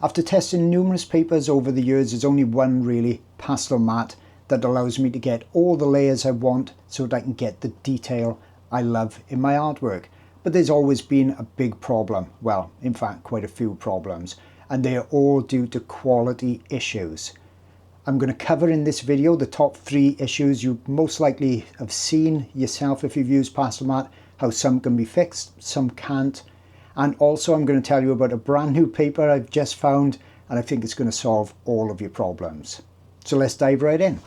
After testing numerous papers over the years, there's only one really, Pastelmat, that allows me to get all the layers I want so that I can get the detail I love in my artwork. But there's always been a big problem, well, in fact quite a few problems, and they are all due to quality issues. I'm going to cover in this video the top 3 issues you most likely have seen yourself if you've used Pastelmat, how some can be fixed, some can't, and also I'm going to tell you about a brand new paper I've just found and I think it's going to solve all of your problems. So let's dive right in.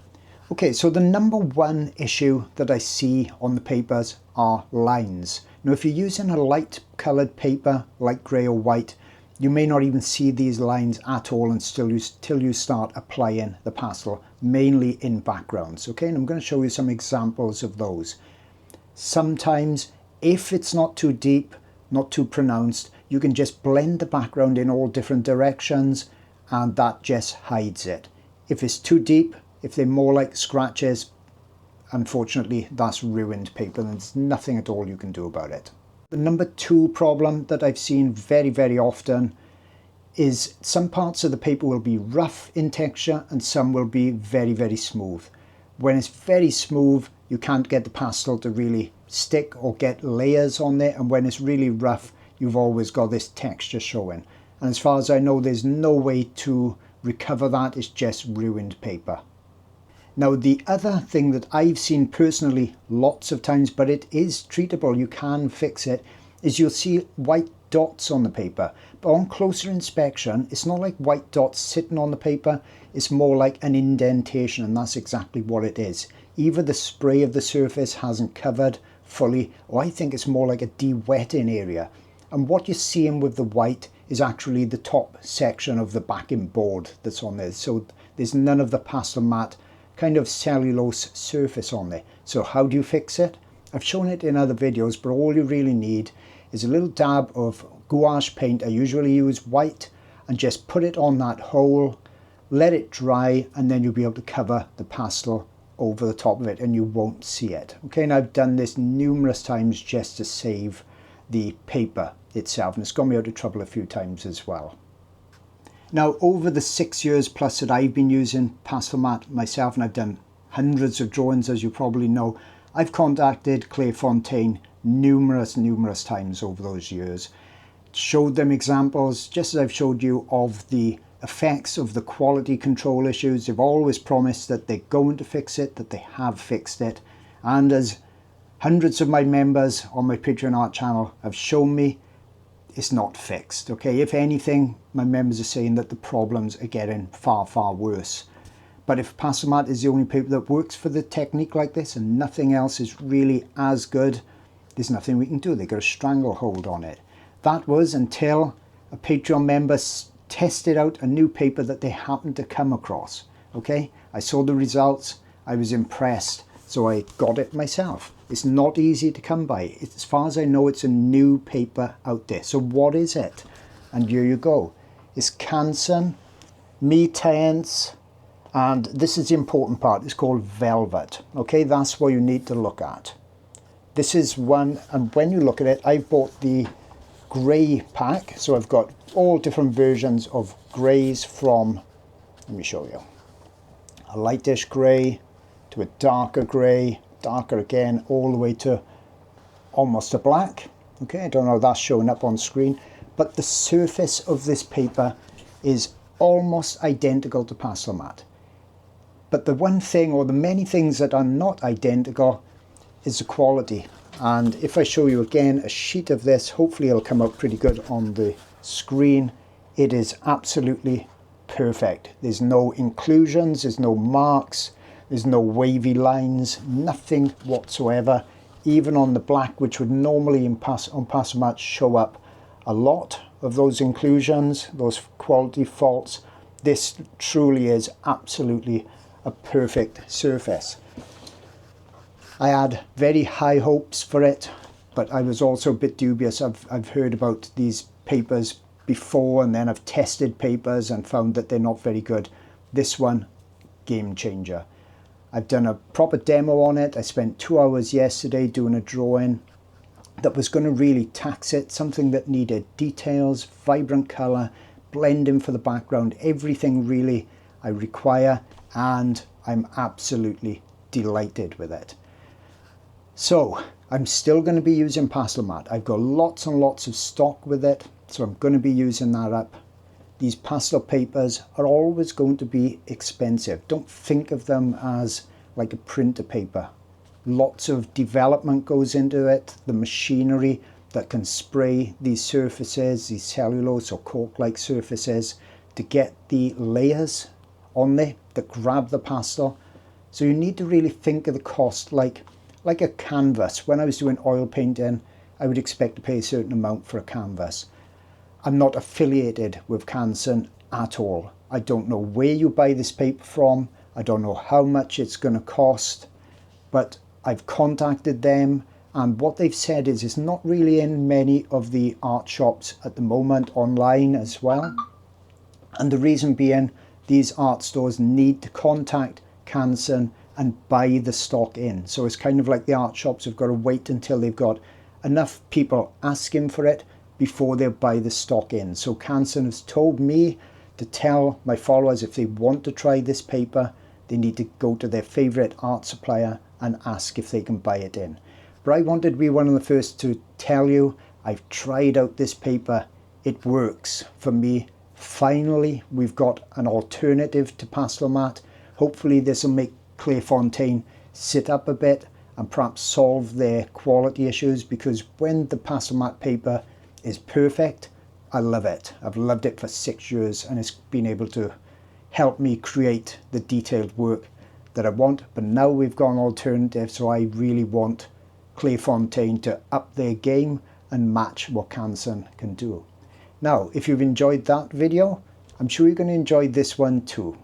Okay, so the number 1 issue that I see on the papers are lines. Now if you're using a light coloured paper, like grey or white, you may not even see these lines at all until you start applying the pastel, mainly in backgrounds. Okay, and I'm going to show you some examples of those. Sometimes, if it's not too deep, not too pronounced, you can just blend the background in all different directions and that just hides it. If it's too deep, if they're more like scratches, unfortunately that's ruined paper and there's nothing at all you can do about it. The number 2 problem that I've seen very often is some parts of the paper will be rough in texture and some will be very smooth. When it's very smooth, you can't get the pastel to really stick or get layers on there, and when it's really rough, you've always got this texture showing. And as far as I know, there's no way to recover that. It's just ruined paper. Now the other thing that I've seen personally lots of times, but it is treatable, you can fix it, is you'll see white dots on the paper. But on closer inspection, it's not like white dots sitting on the paper, it's more like an indentation, and that's exactly what it is. Either the spray of the surface hasn't covered fully, or I think it's more like a de-wetting area. And what you're seeing with the white is actually the top section of the backing board that's on there. So there's none of the Pastelmat kind of cellulose surface on there. So how do you fix it? I've shown it in other videos, but all you really need is a little dab of gouache paint. I usually use white, and just put it on that hole, let it dry, and then you'll be able to cover the pastel over the top of it and you won't see it. Okay, and I've done this numerous times just to save the paper itself, and it's got me out of trouble a few times as well. Now, over the 6 years plus that I've been using Pastelmat myself, and I've done hundreds of drawings as you probably know, I've contacted Clairefontaine numerous times over those years. Showed them examples, just as I've showed you, of the effects of the quality control issues. They've always promised that they're going to fix it, that they have fixed it. And as hundreds of my members on my Patreon art channel have shown me, it's not fixed. Okay, if anything, my members are saying that the problems are getting far worse. But if Pastelmat is the only paper that works for the technique like this and nothing else is really as good, there's nothing we can do. They've got a stranglehold on it. That was until a Patreon member tested out a new paper that they happened to come across. Okay, I saw the results, I was impressed, so I got it myself. It's not easy to come by. As far as I know, it's a new paper out there. So what is it? And here you go. It's Canson Mi-Teintes, and this is the important part. It's called Velvet. Okay, that's what you need to look at. This is one, and when you look at it, I've bought the grey pack. So I've got all different versions of greys from, let me show you, a lightish grey to a darker grey, darker again, all the way to almost a black. Okay, I don't know if that's showing up on screen, but the surface of this paper is almost identical to Pastelmat. But the one thing, or the many things that are not identical, is the quality. And if I show you again a sheet of this, hopefully it'll come out pretty good on the screen. It is absolutely perfect. There's no inclusions, there's no marks, there's no wavy lines, nothing whatsoever. Even on the black, which would normally on Pastelmat show up a lot of those inclusions, those quality faults, this truly is absolutely a perfect surface. I had very high hopes for it, but I was also a bit dubious. I've heard about these papers before, and then I've tested papers and found that they're not very good. This one, game changer. I've done a proper demo on it. I spent 2 hours yesterday doing a drawing that was going to really tax it, something that needed details, vibrant colour, blending for the background, everything really I require, and I'm absolutely delighted with it. So I'm still going to be using Pastelmat. I've got lots and lots of stock with it, so I'm going to be using that up. These pastel papers are always going to be expensive. Don't think of them as like a printer paper. Lots of development goes into it, the machinery that can spray these surfaces, these cellulose or cork-like surfaces, to get the layers on there that grab the pastel. So you need to really think of the cost like a canvas. When I was doing oil painting, I would expect to pay a certain amount for a canvas. I'm not affiliated with Canson at all. I don't know where you buy this paper from. I don't know how much it's going to cost, but I've contacted them, and what they've said is it's not really in many of the art shops at the moment, online as well. And the reason being, these art stores need to contact Canson and buy the stock in. So it's kind of like the art shops have got to wait until they've got enough people asking for it before they'll buy the stock in. So Canson has told me to tell my followers, if they want to try this paper, they need to go to their favorite art supplier and ask if they can buy it in. But I wanted to be one of the first to tell you, I've tried out this paper. It works for me. Finally, we've got an alternative to Pastelmat. Hopefully this will make Clairefontaine sit up a bit and perhaps solve their quality issues, because when the Pastelmat paper is perfect, I love it. I've loved it for 6 years, and it's been able to help me create the detailed work that I want. But now we've got an alternative, so I really want Clairefontaine to up their game and match what Canson can do. Now, if you've enjoyed that video, I'm sure you're going to enjoy this one too.